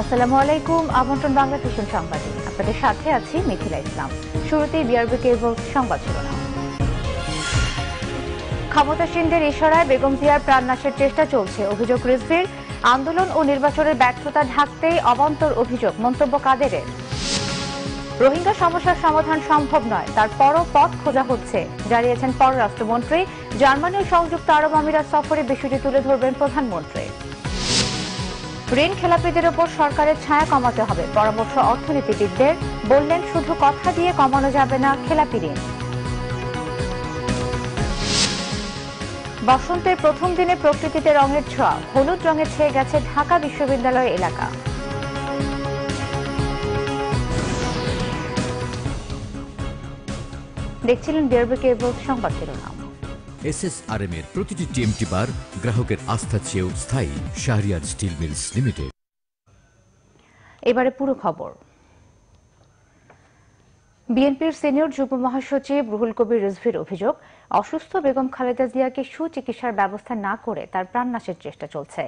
আসসালামু আলাইকুম। আমন্ত্রণ বাংলা ভিশন সংবাদে আপনাদের সাথে আছি মিথিলা ইসলাম। শুরুতেই বিআরবি কেবল সংবাদ শিরোনাম। ক্ষমতাসীনদের ইশারায় বেগম জিয়ার প্রাণনাশের চেষ্টা চলছে, অভিযোগ রিজভির। আন্দোলন ও নির্বাচনের ব্যর্থতা ঢাকতেই অবান্তর অভিযোগ, মন্তব্য কাদেরের। রোহিঙ্গা সমস্যার সমাধান সম্ভব নয়, তারপরও পথ খোঁজা হচ্ছে, জানিয়েছেন পররাষ্ট্রমন্ত্রী। জার্মানি ও সংযুক্ত আরব আমিরাত সফরে বিষয়টি তুলে ধরবেন প্রধানমন্ত্রী। ঋণ খেলাপিদের ওপর সরকারের ছায়া কমাতে হবে, পরামর্শ অর্থনীতিবিদদের। বললেন, শুধু কথা দিয়ে কমানো যাবে না খেলাপি ঋণ। বসন্তের প্রথম দিনে প্রকৃতিতে রঙের ছোঁয়া, হলুদ রঙে ছেয়ে গেছে ঢাকা বিশ্ববিদ্যালয় এলাকা। দেখছিলেন বিআরবি কেবল সংবাদ শিরোনাম। এসএসআরএম এর প্রতিটি টিএমটি বার গ্রাহকের আস্থা চেয়েও স্থায়ী। Shahriar steel mills limited. এবারে পুরো খবর। বিএনপির সিনিয়র যুগ্ম মহাসচিব রুহুল কবির রিজভির অভিযোগ, অসুস্থ বেগম খালেদা জিয়াকে সুচিকিৎসার ব্যবস্থা না করে তার প্রাণনাশের চেষ্টা চলছে।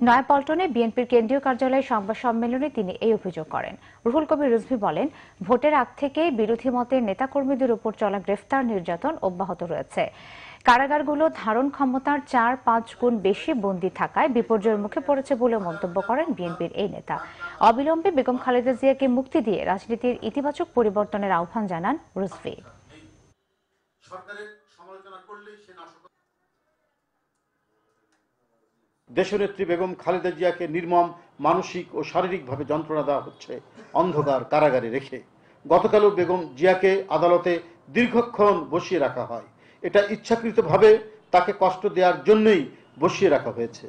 নয়াপল্টনে বিএনপির কেন্দ্রীয় কার্যালয়ে সংবাদ সম্মেলনে তিনি এই অভিযোগ করেন। রুহুল কবির রিজভী বলেন, ভোটের আগ থেকেই বিরোধী মতের নেতাকর্মীদের উপর চলা গ্রেফতার নির্যাতন অব্যাহত রয়েছে। কারাগারগুলো ধারণ ক্ষমতার ৪-৫ গুণ বেশি বন্দী থাকায় বিপর্যয়ের মুখে পড়েছে বলে মন্তব্য করেন বিএনপির এই নেতা। অবিলম্বে বেগম খালেদা জিয়াকে মুক্তি দিয়ে রাজনীতির ইতিবাচক পরিবর্তনের আহ্বান জানান রিজভী। দেশনেত্রী বেগম খালেদা জিয়াকে নির্মম মানসিক ও শারীরিকভাবে যন্ত্রণা দেওয়া হচ্ছে অন্ধকার কারাগারে রেখে। গতকালও বেগম জিয়াকে আদালতে দীর্ঘক্ষণ বসিয়ে রাখা হয়। এটা ইচ্ছাকৃতভাবে তাকে কষ্ট দেওয়ার জন্যই বসিয়ে রাখা হয়েছে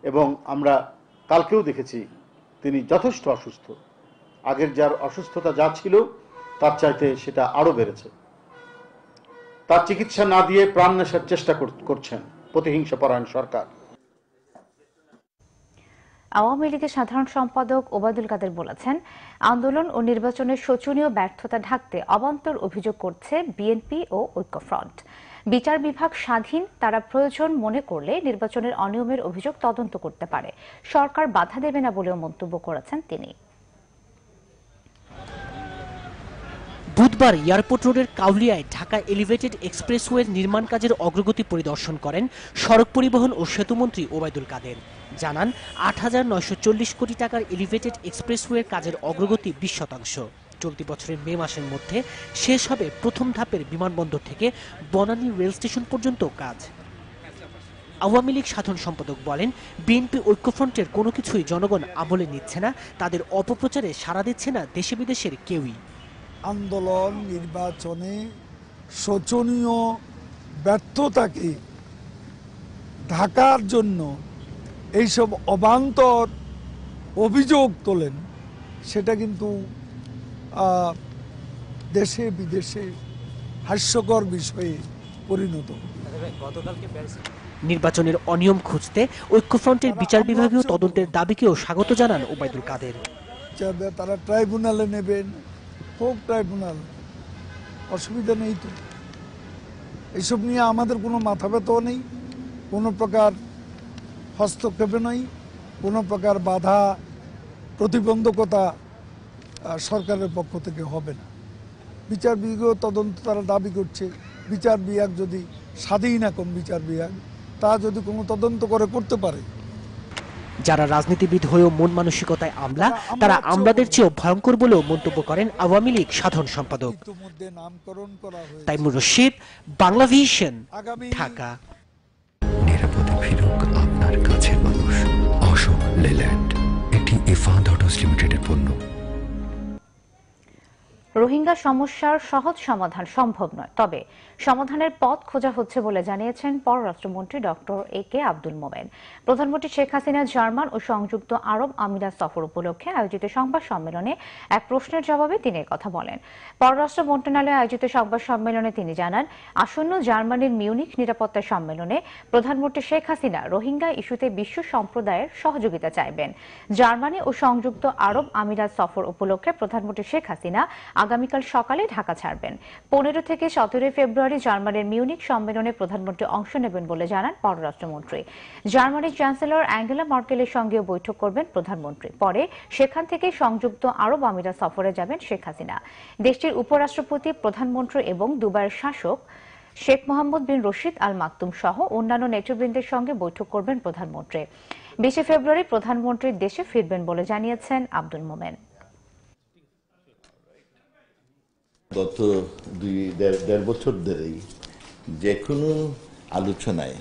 এবং আমরা কালকেও দেখেছি তিনি যথেষ্ট অসুস্থ। আগের যার অসুস্থতা যা ছিল তার চাইতে সেটা আরো বেড়েছে। তার চিকিৎসা না দিয়ে প্রাণনাশের চেষ্টা করছেন প্রতিহিংসা পরায়ণ সরকার। আওয়ামী লীগের সাধারণ সম্পাদক ওবায়দুল কাদের বলেছেন, আন্দোলন ও নির্বাচনের শোচনীয় ব্যর্থতা ঢাকতে অবান্তর অভিযোগ করছে বিএনপি ও ঐক্যফ্রন্ট। বিচার বিভাগ স্বাধীন, তারা প্রয়োজন মনে করলে নির্বাচনের অনিয়মের অভিযোগ তদন্ত করতে পারে, সরকার বাধা দেবে না বলেও মন্তব্য করেছেন তিনি। বুধবার এয়ারপোর্ট রোডের কাউলিয়ায় ঢাকা এলিভেটেড এক্সপ্রেসওয়ের নির্মাণ কাজের অগ্রগতি পরিদর্শন করেন সড়ক পরিবহন ও সেতুমন্ত্রী ওবায়দুল কাদের। জানান, ৮,৯৪০ কোটি টাকার এলিভেটেড এক্সপ্রেসওয়ের কাজের অগ্রগতি ২০%। চলতি বছরের মে মাসের মধ্যে শেষ হবে প্রথম ধাপের বিমানবন্দর থেকে বনানী রেল স্টেশন পর্যন্ত কাজ। আওয়ামী লীগ সাধারণ সম্পাদক বলেন, বিএনপি ঐক্যফ্রন্টের কোনো কিছুই জনগণ আমলে নিচ্ছে না, তাদের অপপ্রচারে সাড়া দিচ্ছে না দেশে বিদেশের কেউই। আন্দোলন নির্বাচনে শোচনীয় ব্যর্থতাকে ঢাকার জন্য এইসব অবান্তর অভিযোগ তোলেন, সেটা কিন্তু দেশে বিদেশে হাস্যকর বিষয়ে পরিণত। নির্বাচনের অনিয়ম খুঁজতে ঐক্যফ্রন্টের বিচার বিভাগীয় তদন্তের দাবিকেও স্বাগত জানান ওবায়দুল কাদের। তারা ট্রাইব্যুনালে নেবেন, হোক ট্রাইব্যুনাল, অসুবিধা নেই তো। এইসব নিয়ে আমাদের কোনো মাথা ব্যথাও নেই, কোনো প্রকার হস্তক্ষেপে নয়, কোনো প্রকার বাধা প্রতিবন্ধকতা সরকারের পক্ষ থেকে হবে না। বিচার বিভাগীয় তদন্ত তারা দাবি করছে, বিচার বিভাগ যদি স্বাধীন, এখন বিচার বিভাগ তা যদি কোনো তদন্ত করতে পারে। যারা রাজনীতিবিদ হয়েও মন মানসিকতায় আমলা, তারা আমলাদের চেয়েও ভয়ঙ্কর বলেও মন্তব্য করেন আওয়ামী লীগ সাধারণ সম্পাদক। তাইমুর রশিদ, বাংলা ভিশন, ঢাকা। নিরাপদে ফিরুক আপনার কাছের মানুষ। অশোক লেল্যান্ড, এটি ইফাদ অটোস লিমিটেডের পণ্য। রোহিঙ্গা সমস্যার সহজ সমাধান সম্ভব নয়, তবে সমাধানের পথ খোঁজা হচ্ছে বলে জানিয়েছেন পররাষ্ট্রমন্ত্রী ডক্টর এ.কে আব্দুল মোমেন। প্রধানমন্ত্রী শেখ হাসিনা জার্মান ও সংযুক্ত আরব আমিরাত সফর উপলক্ষে আয়োজিত সংবাদ সম্মেলনে এক প্রশ্নের জবাবে তিনি কথা বলেন। পররাষ্ট্র মন্ত্রণালয়ে আয়োজিত সংবাদ সম্মেলনে তিনি জানান, আসন্ন জার্মানির মিউনিখ নিরাপত্তা সম্মেলনে প্রধানমন্ত্রী শেখ হাসিনা রোহিঙ্গা ইস্যুতে বিশ্ব সম্প্রদায়ের সহযোগিতা চাইবেন। জার্মানি ও সংযুক্ত আরব আমিরাত সফর উপলক্ষে প্রধানমন্ত্রী শেখ হাসিনা আগামীকাল সকালে ঢাকা ছাড়বেন। 15 থেকে 17 ফেব্রুয়ারি ফেব্রুয়ারি জার্মানির মিউনিক সম্মেলনে প্রধানমন্ত্রী অংশ নেবেন বলে জানান পররাষ্ট্রমন্ত্রী। জার্মানির চ্যান্সেলর অ্যাঙ্গেলা মার্কেলের সঙ্গেও বৈঠক করবেন প্রধানমন্ত্রী। পরে সেখান থেকে সংযুক্ত আরব আমিরাত সফরে যাবেন শেখ হাসিনা। দেশটির উপরাষ্ট্রপতি, প্রধানমন্ত্রী এবং দুবাইয়ের শাসক শেখ মোহাম্মদ বিন রশিদ আল মাকতুম সহ অন্যান্য নেতৃবৃন্দের সঙ্গে বৈঠক করবেন প্রধানমন্ত্রী। 20 ফেব্রুয়ারি প্রধানমন্ত্রী দেশে ফিরবেন বলে জানিয়েছেন আব্দুল মোমেন। গত দেড় বছর ধরেই যে কোনো আলোচনায়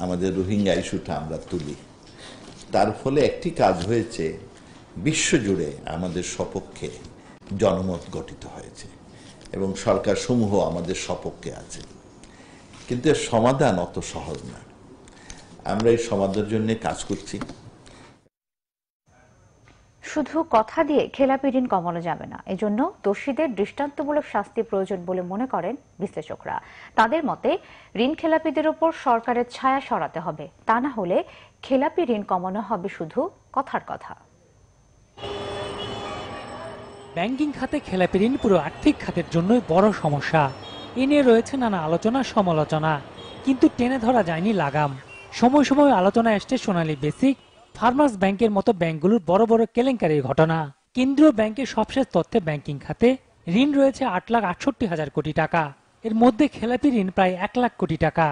আমাদের রোহিঙ্গা ইস্যুটা আমরা তুলি। তার ফলে একটি কাজ হয়েছে, বিশ্বজুড়ে আমাদের সপক্ষে জনমত গঠিত হয়েছে এবং সরকার সমূহ আমাদের সপক্ষে আছে। কিন্তু এর সমাধান অত সহজ না। আমরা এই সমাধানের জন্য কাজ করছি। শুধু কথা দিয়ে খেলাপি ঋণ কমানো যাবে না, এজন্য দোষীদের দৃষ্টান্তমূলক শাস্তি প্রয়োজন বলে মনে করেন বিশ্লেষকরা। তাদের মতে ঋণ খেলাপিদের উপর সরকারের ছায়া সরাতে হবে, তা না হলে খেলাপি ঋণ কমানো হবে শুধু কথার কথা। ব্যাংকিং খাতে খেলাপি ঋণ পুরো আর্থিক খাতের জন্যই বড় সমস্যা। এ নিয়ে রয়েছে নানা আলোচনা সমালোচনা, কিন্তু টেনে ধরা যায়নি লাগাম। সময় সময় আলোচনা আসছে সোনালী বেসিক, ফার্মার্স ব্যাংকের মতো ব্যাংকগুলোর বড় বড় কেলেঙ্কারির ঘটনা। কেন্দ্রীয় ব্যাংকের সবশেষ তথ্যে ব্যাংকিং খাতে ঋণ রয়েছে 8,68,000 কোটি টাকা। এর মধ্যে খেলাপি ঋণ প্রায় 1 লাখ কোটি টাকা।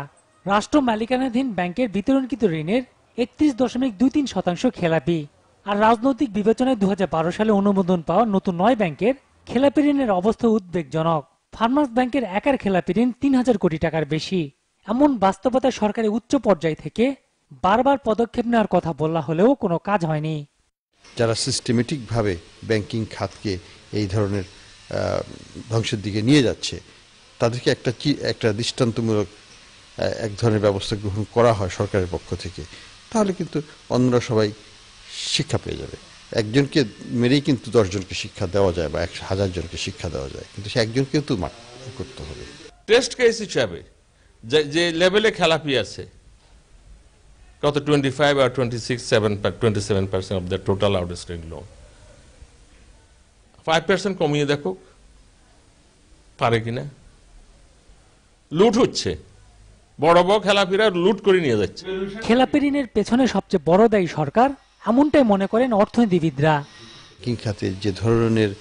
রাষ্ট্র মালিকানাধীন ব্যাংকের বিতরণকৃত ঋণের 31.23% খেলাপি। আর রাজনৈতিক বিবেচনায় 2012 সালে অনুমোদন পাওয়া নতুন 9 ব্যাংকের খেলাপি ঋণের অবস্থা উদ্বেগজনক। ফার্মার্স ব্যাংকের একার খেলাপি ঋণ 3,000 কোটি টাকার বেশি। এমন বাস্তবতায় সরকারের উচ্চ পর্যায় থেকে বারবার পদক্ষেপ নেওয়ার কথা বলা হলেও কোনো কাজ হয়নি। যারা সিস্টেমেটিকভাবে ব্যাংকিং খাতকে এই ধরনের ধ্বংসের দিকে নিয়ে যাচ্ছে, তাদেরকে একটা দৃষ্টান্তমূলক এক ধরনের ব্যবস্থা গ্রহণ করা হয় সরকারের পক্ষ থেকে, তাহলে কিন্তু অন্যরা সবাই শিক্ষা পেয়ে যাবে। একজনকে মেরেই কিন্তু 10 জনকে শিক্ষা দেওয়া যায় বা 1000 জনকে শিক্ষা দেওয়া যায়, কিন্তু সে একজনকেও তো করতে হবে। টেস্ট কেস হিসাবে যে লেভেলে খেলাপি আছে, কত 25 or 27% of the total outstanding loan, 5% কমিয়ে দেখো পারে কিনা। লুট হচ্ছে, বড় বড় খেলাপিরা লুট করে নিয়ে যাচ্ছে। খেলাপি ঋণের পেছনে সবচেয়ে বড় দায়ী সরকার, এমনটাই মনে করেন অর্থনীতিবিদরা। ব্যাংকিং খাতে যে ধরনের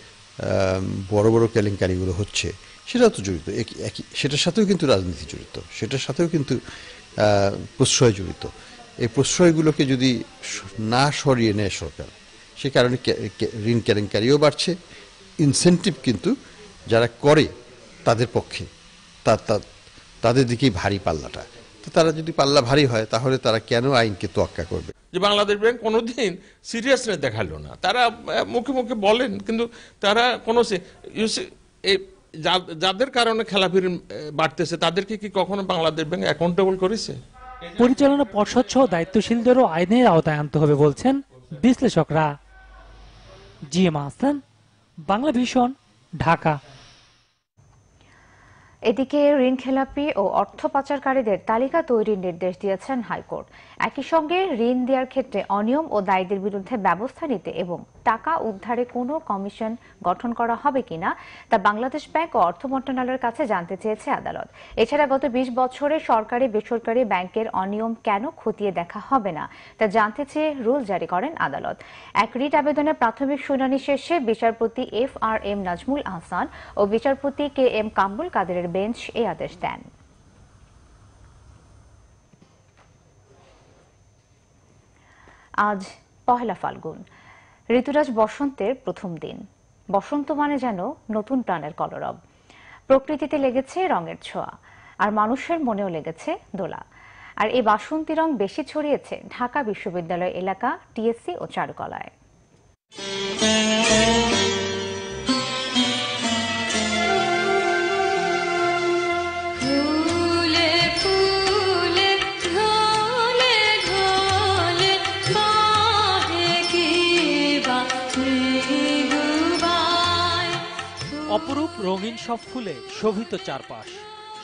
বড় বড় কেলেঙ্কারিগুলো হচ্ছে সেটাও তো জড়িত, সেটার সাথেও কিন্তু রাজনীতি জড়িত, সেটার সাথেও কিন্তু প্রশ্রয় জড়িত। এই প্রশ্রয়গুলোকে যদি না সরিয়ে নেয় সরকার, সে কারণে ঋণ কেলেঙ্কারিও বাড়ছে। ইনসেন্টিভ কিন্তু যারা করে তাদের পক্ষে, তাদের দিকেই ভারী পাল্লাটা। তো তারা যদি পাল্লা ভারী হয়, তাহলে তারা কেন আইনকে তোয়াক্কা করবে? যে বাংলাদেশ ব্যাংক কোনোদিন সিরিয়াসনেস দেখালো না। তারা মুখে মুখে বলেন, কিন্তু তারা কোনো যাদের কারণে খেলাপি ঋণ বাড়তেছে তাদেরকে কি কখনো বাংলাদেশ ব্যাংক অ্যাকাউন্টেবল করেছে? পরিচালনা পর্ষদ সহ দায়িত্বশীলদেরও আইনের আওতায় আনতে হবে বলছেন বিশ্লেষকরা। GM Ahsan, Bangla vision, Dhaka. এদিকে ঋণ খেলাপি ও অর্থ পাচারকারীদের তালিকা তৈরির নির্দেশ দিয়েছেন হাইকোর্ট। একই সঙ্গে ঋণ দেওয়ার ক্ষেত্রে অনিয়ম ও দায়ীদের বিরুদ্ধে ব্যবস্থা নিতে এবং টাকা উদ্ধারে কোনো কমিশন গঠন করা হবে কিনা তা বাংলাদেশ ব্যাংক ও অর্থ মন্ত্রণালয়ের কাছে জানতে চেয়েছে আদালত। এছাড়া গত 20 বছরে সরকারি বেসরকারি ব্যাংকের অনিয়ম কেন খতিয়ে দেখা হবে না তা জানতে চেয়ে রুল জারি করেন আদালত। এক রিট আবেদনের প্রাথমিক শুনানি শেষে বিচারপতি FRM নাজমুল আহসান ও বিচারপতি KM কামরুল কাদেরের বেঞ্চ এই আদেশ দেন। আজ পহেলা ফাল্গুন, ঋতুরাজ বসন্তের প্রথম দিন। বসন্ত মানে যেন নতুন প্রাণের কলরব। প্রকৃতিতে লেগেছে রঙের ছোঁয়া, আর মানুষের মনেও লেগেছে দোলা। আর এই বাসন্তী রং বেশি ছড়িয়েছে ঢাকা বিশ্ববিদ্যালয় এলাকা, TSC ও চারুকলায়। অপরূপ রঙিন সব ফুলে শোভিত চারপাশ,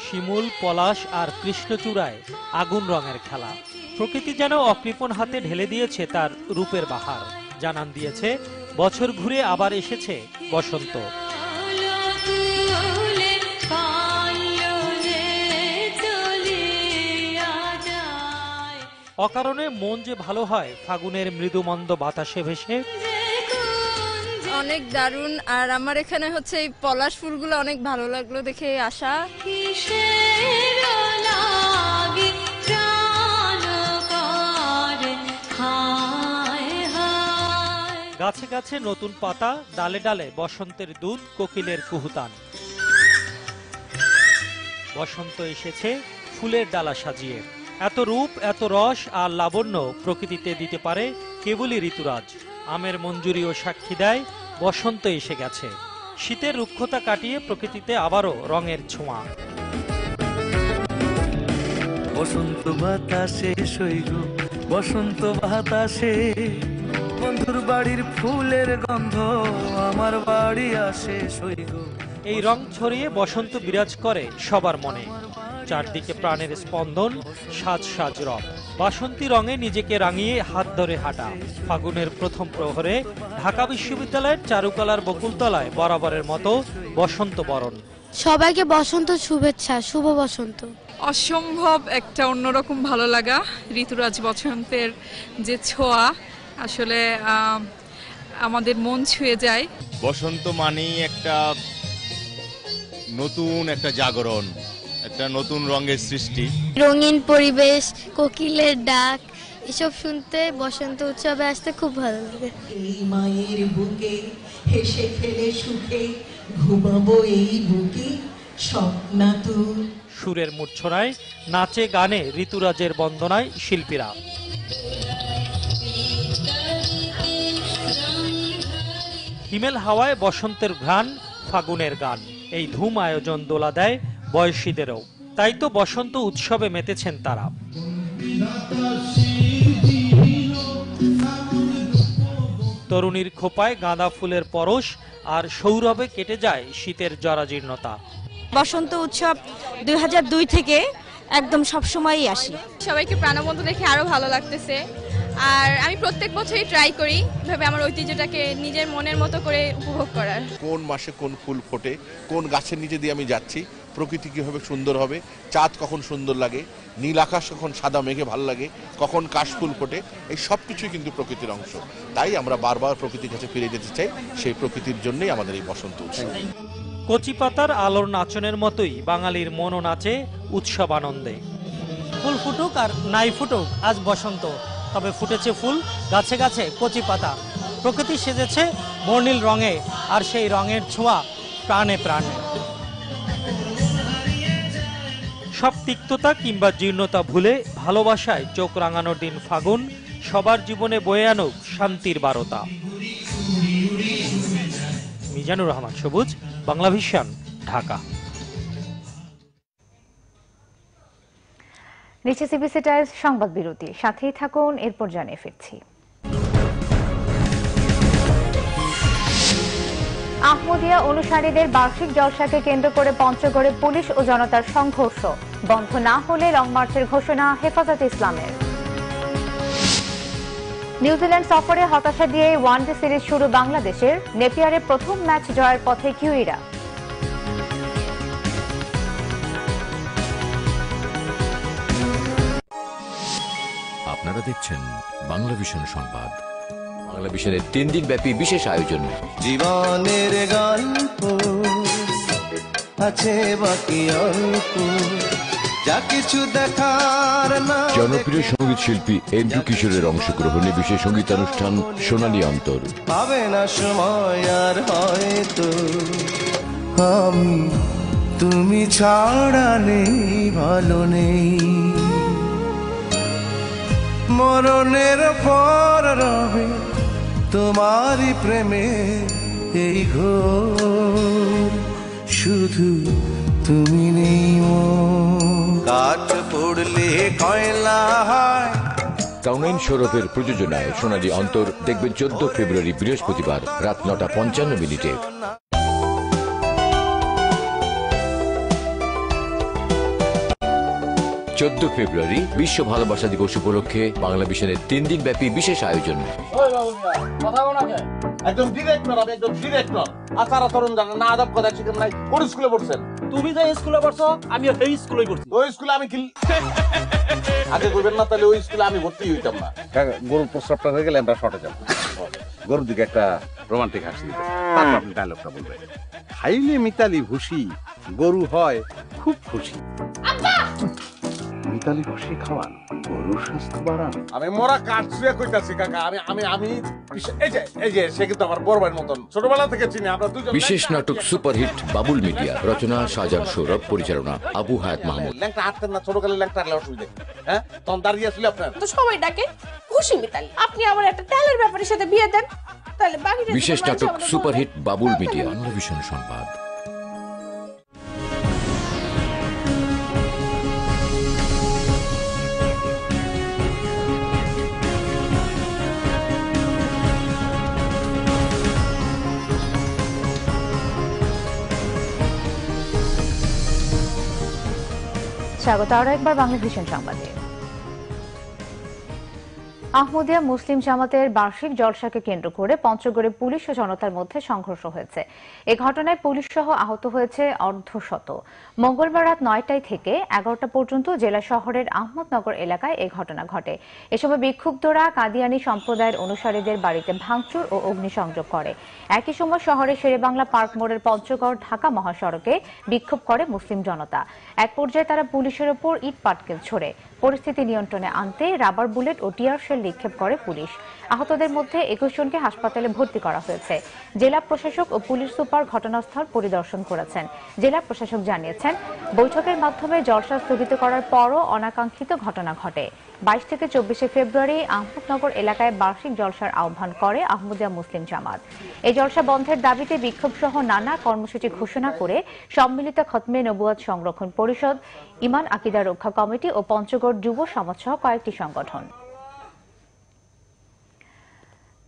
শিমুল, পলাশ আর কৃষ্ণচূড়ায় আগুন রঙের খেলা। প্রকৃতি যেন অকৃপণ হাতে ঢেলে দিয়েছে তার রূপের বাহার, জানান দিয়েছে বছর ঘুরে আবার এসেছে বসন্ত। অকারণে মন যে ভালো হয় ফাগুনের মৃদুমন্দ বাতাসে ভেসে। অনেক দারুণ। আর আমার এখানে হচ্ছে এই পলাশ ফুলগুলো অনেক ভালো লাগলো দেখে আসা। গাছে গাছে নতুন পাতা, ডালে ডালে বসন্তের দুধ, কোকিলের কুহুতান। বসন্ত এসেছে ফুলের ডালা সাজিয়ে। এত রূপ, এত রস আর লাবণ্য প্রকৃতিতে দিতে পারে কেবলই ঋতুরাজ। আমের মঞ্জুরিও সাক্ষী দেয় বসন্ত এসে গেছে। শীতের রুক্ষতা কাটিয়ে প্রকৃতিতে আবারও রঙের ছোঁয়া। বসন্ত বাতাসে সৈগ, বসন্ত বাতাসে বন্ধুর বাড়ির ফুলের গন্ধ আমার বাড়ি আসে সৈগ। এই রং ছড়িয়ে বসন্ত বিরাজ করে সবার মনে। চারদিকে প্রাণের স্পন্দন, সাজ সাজ রব। বাসন্তী রঙে নিজেকে রাঙিয়ে হাত ধরে হাঁটা। ফাগুনের প্রথম প্রহরে ঢাকা বিশ্ববিদ্যালয়ের চারুকলার বকুলতলায় বরাবরের মতো বসন্ত বরণ। সবাইকে বসন্ত শুভেচ্ছা, শুভ বসন্ত। অসম্ভব একটা অন্যরকম ভালো লাগা। ঋতুরাজ বসন্তের যে ছোঁয়া আসলে আমাদের মন ছুঁয়ে যায়। বসন্ত মানেই একটা নতুন একটা জাগরণ, একটা নতুন রঙের সৃষ্টি, রঙিন পরিবেশ, কোকিলের ডাক, এসব শুনতে বসন্ত উৎসবে আসতে খুব ভালো লাগে। এই মায়ের বুকে হেসে খেলে সুখে ঘুমাবো এই বুকে স্বপ্নাতুর। সুরের মূর্ছনায়, নাচে গানে ঋতুরাজের বন্দনায় শিল্পীরা। হিমেল হাওয়ায় বসন্তের ঘ্রাণ, ফাগুনের গান। এই ধুম আয়োজন দোলা দেয় বয়সীদেরও। তাই তো বসন্ত উৎসবে মেতেছেন তারা। তরুণীর খোপায় গাঁদা ফুলের পরশ, আর সৌরভে কেটে যায় শীতের জরাজীর্ণতা। বসন্ত উৎসব 2002 থেকে একদম সবসময়ই আসি। সবাইকে প্রাণবন্ত দেখে আরো ভালো লাগতেছে। আর আমি প্রত্যেক বছরই ট্রাই করি ভাবে আমার ঐতিহ্যটাকে নিজের মনের মতো করে উপভোগ করার। কোন মাসে কোন ফুল ফোটে, কোন গাছের নিচে দিয়ে আমি যাচ্ছি, প্রকৃতি কিভাবে সুন্দর হবে, চাঁদ কখন সুন্দর লাগে, নীল আকাশ কখন সাদা মেঘে ভালো লাগে, কখন কাশফুল ফোটে, এই সব কিছুই কিন্তু প্রকৃতির অংশ। তাই আমরা বারবার প্রকৃতির কাছে ফিরে যেতে চাই। সেই প্রকৃতির জন্যই আমাদের এই বসন্ত উৎসব। কচি পাতার আলোর নাচনের মতোই বাঙালির মনও নাচে উৎসব আনন্দে। ফুল ফুটুক আর নাই ফুটুক, আজ বসন্ত। তবে ফুটেছে ফুল, গাছে গাছে কচি পাতা। প্রকৃতি সেজেছে বর্ণিল রঙে, আর সেই রঙের ছোঁয়া প্রাণে প্রাণে। সব তিক্ততা কিংবা জীর্ণতা ভুলে ভালোবাসায় চোখ রাঙানোর দিন ফাগুন সবার জীবনে বয়ে আনুক শান্তির বারতা। মিজানুর রহমান সবুজ, বাংলা ভিশন, ঢাকা। নিচে সিবিসি টাইমস সংবাদ বিরতি, সাথেই থাকুন, এরপর জানিয়ে ফিরছি। আহমদিয়া অনুসারীদের বার্ষিক জলসাকে কেন্দ্র করে পঞ্চগড়ে পুলিশ ও জনতার সংঘর্ষ। বন্ধ না হলে লং মার্চের ঘোষণা হেফাজতে ইসলামের। নিউজিল্যান্ড সফরে হতাশা দিয়ে ওয়ানডে সিরিজ শুরু বাংলাদেশের। নেপিয়ারে প্রথম ম্যাচ জয়ের পথে কিউইরা। আপনারা দেখছেন বাংলা ভিশন সংবাদ। বাংলা ভিশনের 3 দিন ব্যাপী বিশেষ আয়োজন। জীবনের গল্প আছে বাকি অল্প, যা কিছু দেখার না। জনপ্রিয় সঙ্গীত শিল্পী এন্ড্রু কিশোরের অংশগ্রহণে বিশেষ সঙ্গীতানুষ্ঠান সোনালী অন্তর। পাবে না সময় আর হয়তো আমি তুমি ছাড়া নেই, ভালো নেই। মরণের পর রবে তোমারই প্রেমে এই ঘোর, শুধু তুমি নেই। কাঠ পড়লে কয়লা হয়। কাউনাইন সৌরভের প্রযোজনায় সোনালী অন্তর দেখবেন 14 ফেব্রুয়ারি বৃহস্পতিবার রাত 9:55। 14 ফেব্রুয়ারি বিশ্ব ভালোবাসা দিবস উপলক্ষে বাংলা ভিশনের 3 দিন ব্যাপী বিশেষ আয়োজন। একদম ডিরেক্টর, আমি একদম ডিরেক্টর। আচার আচরণ জানেন না, আদব কথা শিখেন নাই। কোন স্কুলে পড়ছেন? তুমি যে স্কুলে পড়ছো আমি সেই স্কুলে পড়ছি। ওই স্কুলে আমি কি আগে কইবেন না, তাহলে ওই স্কুলে আমি ভর্তি হইতাম না। গরুর প্রস্রাবটা হয়ে গেলে আমরা শর্টে যাবো। গরুর দিকে একটা রোমান্টিক হাসি দিতে, তারপর আপনি ডায়লগটা বলবেন। খাইলে মিতালি ভুসি, গরু হয় খুব খুশি। মিতালি ভুসি খাওয়ান, গরুর স্বাস্থ্য বাড়ান। আমি মোরা কাঠ ছুঁয়ে কইতাছি কাকা। আমি এই যে সে কিন্তু আমার বড় ভাইয়ের মতন, ছোটবেলা থেকে চিনি আমরা দুজন। বিশেষ নাটক সুপারহিট বাবুল মিডিয়া, রচনা শাহজাহান সৌরভ, পরিচালনা আবু হায়াত মাহমুদ। ল্যাংটা হাঁটতেন না, ছোটকালে ল্যাংটা হাঁটলে অসুবিধা, হ্যাঁ? তখন দাঁড়িয়ে ছিল আপনার তো সবাই ডাকে খুশি মিতালি। আপনি আমার একটা তেলের ব্যাপারের সাথে বিয়ে দেন, তাহলে বাকি বিশেষ নাটক superhit Babul media, Bangla vision সংবাদ। স্বাগত আরো একবার বাংলা ভিশন সংবাদে। আহমদিয়া মুসলিম জামাতের বার্ষিক জলসাকে কেন্দ্র করে পঞ্চগড়ে পুলিশ ও জনতার মধ্যে সংঘর্ষ হয়েছে। এ ঘটনায় পুলিশ সহ আহত হয়েছে অর্ধশত। মঙ্গলবার রাত 9টায় থেকে 11টা পর্যন্ত জেলা শহরের আহমদনগর এলাকায় এই ঘটনা ঘটে। এ সময় বিক্ষুব্ধরা কাদিয়ানী সম্প্রদায়ের অনুসারীদের বাড়িতে ভাঙচুর ও অগ্নিসংযোগ করে। একই সময় শহরের শেরেবাংলা পার্ক মোড়ের পঞ্চগড় ঢাকা মহাসড়কে বিক্ষোভ করে মুসলিম জনতা। এক পর্যায়ে তারা পুলিশের ওপর ইট পাটকেল ছোড়ে। পরিস্থিতি নিয়ন্ত্রণে আনতে রাবার বুলেট ও টিয়ার শেল নিক্ষেপ করে পুলিশ। আহতদের মধ্যে 21 জনকে হাসপাতালে ভর্তি করা হয়েছে। জেলা প্রশাসক ও পুলিশ সুপার ঘটনাস্থল পরিদর্শন করেছেন। জেলা প্রশাসক জানিয়েছেন, বৈঠকের মাধ্যমে জলসা স্থগিত করার পরও অনাকাঙ্ক্ষিত ঘটনা ঘটে। 22 থেকে 24 ফেব্রুয়ারি আহমদনগর এলাকায় বার্ষিক জলসার আহ্বান করে আহমদিয়া মুসলিম জামাত। এই জলসা বন্ধের দাবিতে বিক্ষোভ সহ নানা কর্মসূচি ঘোষণা করে সম্মিলিত খতমে নবুয়াত সংরক্ষণ পরিষদ, ইমান আকিদা রক্ষা কমিটি ও পঞ্চগড় যুব সমাজ সহ কয়েকটি সংগঠন।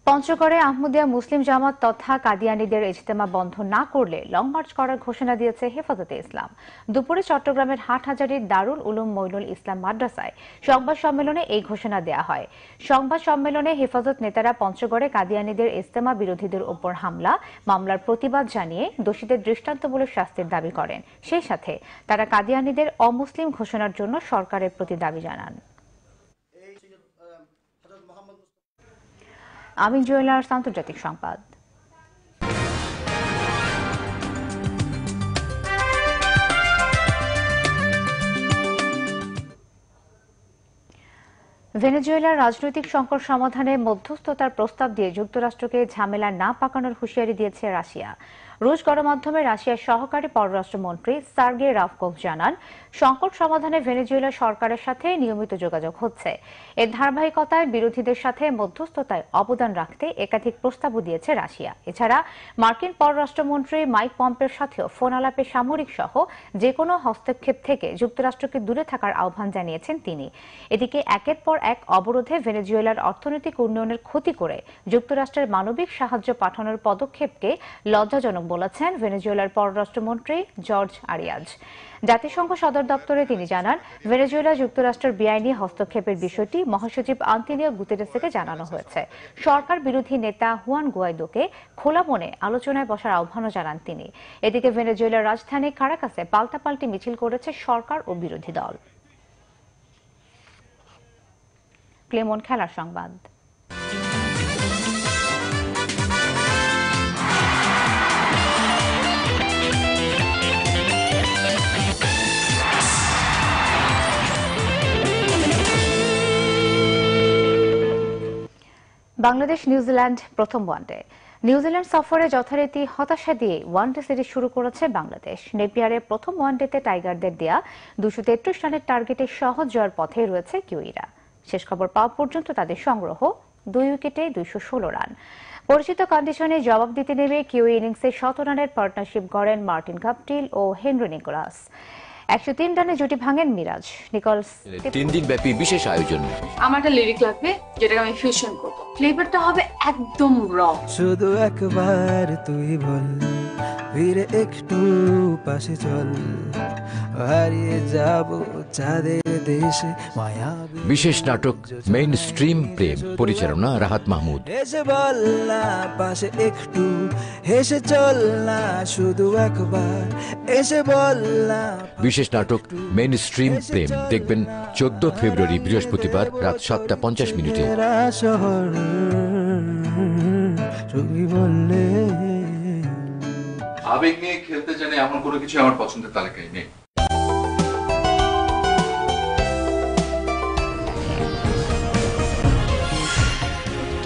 পঞ্চগড়ে আহমদিয়া মুসলিম জামাত তথা কাদিয়ানীদের ইজতেমা বন্ধ না করলে লং মার্চ করার ঘোষণা দিয়েছে হেফাজতে ইসলাম। দুপুরে চট্টগ্রামের হাটহাজারীর দারুল উলুম মঈনুল ইসলাম মাদ্রাসায় সংবাদ সম্মেলনে এই ঘোষণা দেয়া হয়। সংবাদ সম্মেলনে হেফাজত নেতারা পঞ্চগড়ে কাদিয়ানীদের ইজতেমা বিরোধীদের উপর মামলার প্রতিবাদ জানিয়ে দোষীদের দৃষ্টান্তমূলক শাস্তির দাবি করেন। সেই সাথে তারা কাদিয়ানীদের অমুসলিম ঘোষণার জন্য সরকারের প্রতি দাবি জানান। আমিন জুয়েলার্স আন্তর্জাতিক সংবাদ। ভেনেজুয়েলার রাজনৈতিক সংকট সমাধানে মধ্যস্থতার প্রস্তাব দিয়ে যুক্তরাষ্ট্রকে ঝামেলা না পাকানোর হুঁশিয়ারি দিয়েছে রাশিয়া। রুশ গণমাধ্যমে রাশিয়ার সহকারী পররাষ্ট্রমন্ত্রী সার্গে রাভকভ জানান, সংকট সমাধানে ভেনেজুয়েলা সরকারের সাথে নিয়মিত যোগাযোগ হচ্ছে। এর ধারাবাহিকতায় বিরোধীদের সাথে মধ্যস্থতায় অবদান রাখতে একাধিক প্রস্তাবও দিয়েছে রাশিয়া। এছাড়া মার্কিন পররাষ্ট্রমন্ত্রী মাইক পম্পের সাথেও ফোন আলাপে সামরিক সহ যে কোনো হস্তক্ষেপ থেকে যুক্তরাষ্ট্রকে দূরে থাকার আহ্বান জানিয়েছেন তিনি। এদিকে একের পর এক অবরোধে ভেনেজুয়েলার অর্থনৈতিক উন্নয়নের ক্ষতি করে যুক্তরাষ্ট্রের মানবিক সাহায্য পাঠানোর পদক্ষেপকে লজ্জাজনক বলেছেন ভেনেজুয়েলার পররাষ্ট্রমন্ত্রী জর্জ আরিয়াজ। জাতিসংঘ সদর দপ্তরে তিনি জানান, ভেনেজুয়েলা যুক্তরাষ্ট্রের বেআইনি হস্তক্ষেপের বিষয়টি মহাসচিব আন্তোনিও গুতেরেসকে জানানো হয়েছে। সরকার বিরোধী নেতা হুয়ান গুয়াইদোকে খোলা মনে আলোচনায় বসার আহ্বানও জানান তিনি। এদিকে ভেনেজুয়েলার রাজধানী কারাকাসে পাল্টাপাল্টি মিছিল করেছে সরকার ও বিরোধী দল। ক্লেমন খেলার সংবাদ। বাংলাদেশ নিউজিল্যান্ড প্রথম ওয়ানডে। নিউজিল্যান্ড সফরে যথারীতি হতাশা দিয়ে ওয়ানডে সিরিজ শুরু করেছে বাংলাদেশ। নেপিয়ারের প্রথম ওয়ানডেতে টাইগারদের দেয়া 233 রানের টার্গেটে সহজ জয়ের পথে রয়েছে কিউইরা। শেষ খবর পাওয়া পর্যন্ত তাদের সংগ্রহ 2 উইকেটে 216 রান। পরিচিত কন্ডিশনে জবাব দিতে নেমে কিউই ইনিংসে 100 রানের পার্টনারশিপ গড়েন মার্টিন গাপটিল ও হেনরি নিকোলাস। 103 রানে জুটি ভাঙেন মিরাজ নিকোলস। 3 দিন ব্যাপী বিশেষ আয়োজন। আমার একটা লিরিক লাগবে যেটাকে আমি ফিউশন করব। ফ্লেভারটা হবে একদম র। শুধু একবার তুই বল, ফিরে একটু পাশে চল, হারিয়ে যাব চাঁদের দেশে মায়া বিশেষ নাটক মেইন স্ট্রিম প্রেম, পরিচালনা রাহাত মাহমুদ। হেসে বল না পাশে একটু, হেসে চল না শুধু একবার, এসে বল না। বিশেষ নাটক মেইন স্ট্রিম প্রেম দেখবেন 14 ফেব্রুয়ারি বৃহস্পতিবার রাত 7:50 শহর তুমি বললে। আবেগ নিয়ে খেলতে জানে এমন কোনো কিছু আমার পছন্দের তালিকায় নেই।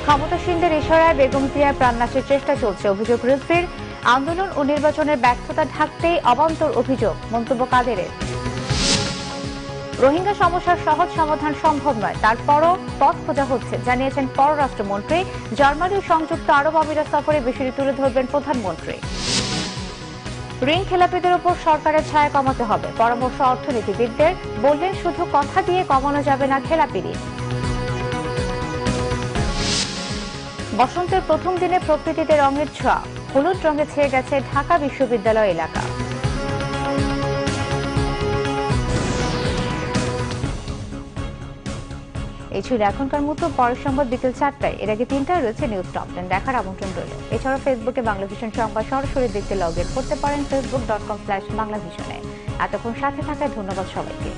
ক্ষমতাসীনদের ইশারায় বেগম জিয়ার প্রাণনাশের চেষ্টা চলছে, অভিযোগ রিজভির। আন্দোলন ও নির্বাচনের ব্যর্থতা ঢাকতেই অবান্তর অভিযোগ, মন্তব্য কাদেরের। রোহিঙ্গা সমস্যার সহজ সমাধান সম্ভব নয়, তারপরও পথ খোঁজা হচ্ছে, জানিয়েছেন পররাষ্ট্রমন্ত্রী। জার্মানি ও সংযুক্ত আরব আমিরাত সফরে বিষয়টি তুলে ধরবেন প্রধানমন্ত্রী। ঋণ খেলাপিদের উপর সরকারের ছায়া কমাতে হবে, পরামর্শ অর্থনীতিবিদদের। বললেন শুধু কথা দিয়ে কমানো যাবে না খেলাপি ঋণ। বসন্তের প্রথম দিনে প্রকৃতিতে রঙের ছোঁয়া, হলুদ রঙে ছেয়ে গেছে ঢাকা বিশ্ববিদ্যালয় এলাকা। এই ছিল এখনকার মতো, পরের সংবাদ বিকেল 4টায়। এর আগে 3টায় রয়েছে নিউজ টপ 10, দেখার আমন্ত্রণ রইল। এছাড়াও ফেসবুকে বাংলাভিশন সংবাদ সরাসরি দেখতে লগ ইন করতে পারেন facebook.com/বাংলাভিশনে। এতক্ষণ সাথে থাকায় ধন্যবাদ সবাইকে।